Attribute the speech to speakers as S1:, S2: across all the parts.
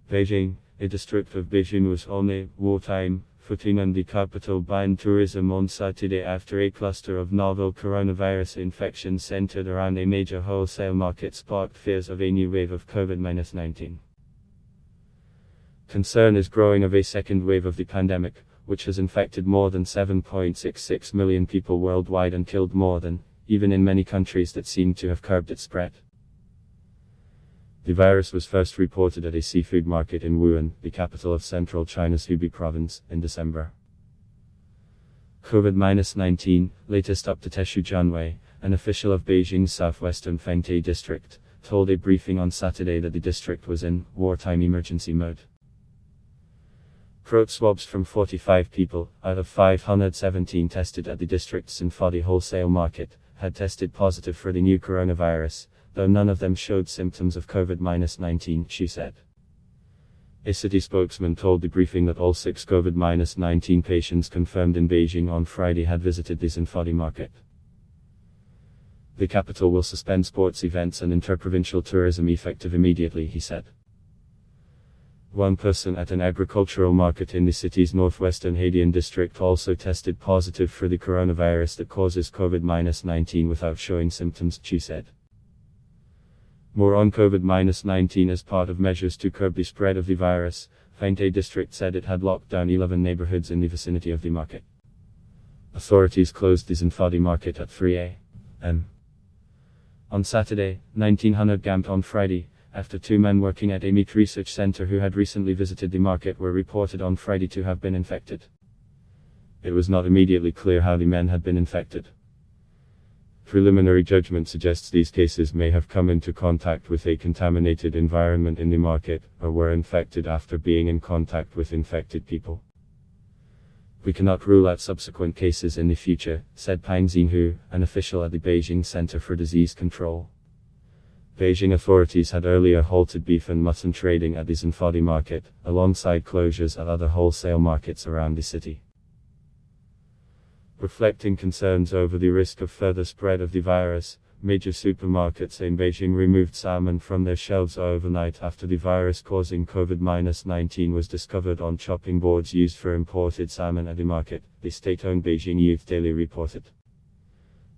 S1: Beijing, a district of Beijing, was on a wartime footing and the capital banned tourism on Saturday after a cluster of novel coronavirus infections centered around a major wholesale market sparked fears of a new wave of COVID-19. Concern is growing of a second wave of the pandemic, which has infected more than 7.66 million people worldwide and killed more than, even in many countries that seem to have curbed its spread. The virus was first reported at a seafood market in Wuhan, the capital of central China's Hubei province, in December. COVID-19, latest up to Teshu Jianwei, an official of Beijing's southwestern Fengtai district, told a briefing on Saturday that the district was in wartime emergency mode. Throat swabs from 45 people, out of 517 tested at the district's Sinfadi wholesale market, had tested positive for the new coronavirus, though none of them showed symptoms of COVID-19, she said. A city spokesman told the briefing that all 6 COVID-19 patients confirmed in Beijing on Friday had visited the Sinfadi market. The capital will suspend sports events and interprovincial tourism effective immediately, he said. One person at an agricultural market in the city's northwestern Haidian district also tested positive for the coronavirus that causes COVID-19 without showing symptoms, she said. More on COVID-19 as part of measures to curb the spread of the virus, Fengtai district said it had locked down 11 neighborhoods in the vicinity of the market. Authorities closed the Sinfadi market at 3 a.m. on Saturday, 1900 GMT on Friday, after 2 men working at a meat research center who had recently visited the market were reported on Friday to have been infected. It was not immediately clear how the men had been infected. Preliminary judgment suggests these cases may have come into contact with a contaminated environment in the market, or were infected after being in contact with infected people. We cannot rule out subsequent cases in the future, said Pang Xinhu, an official at the Beijing Center for Disease Control. Beijing authorities had earlier halted beef and mutton trading at the Sinfadi market, alongside closures at other wholesale markets around the city. Reflecting concerns over the risk of further spread of the virus, major supermarkets in Beijing removed salmon from their shelves overnight after the virus-causing COVID-19 was discovered on chopping boards used for imported salmon at the market, the state-owned Beijing Youth Daily reported.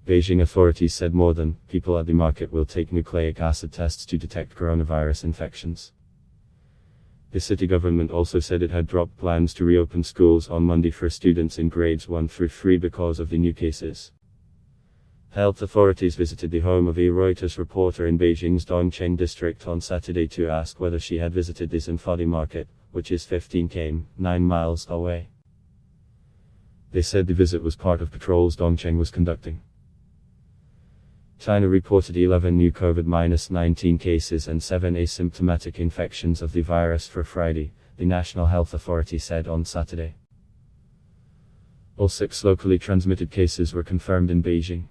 S1: Beijing authorities said more than people at the market will take nucleic acid tests to detect coronavirus infections. The city government also said it had dropped plans to reopen schools on Monday for students in grades 1 through 3 because of the new cases. Health authorities visited the home of a Reuters reporter in Beijing's Dongcheng district on Saturday to ask whether she had visited the Sinfadi market, which is 15 km, 9 miles away. They said the visit was part of patrols Dongcheng was conducting. China reported 11 new COVID-19 cases and 7 asymptomatic infections of the virus for Friday, the National Health Authority said on Saturday. All 6 locally transmitted cases were confirmed in Beijing.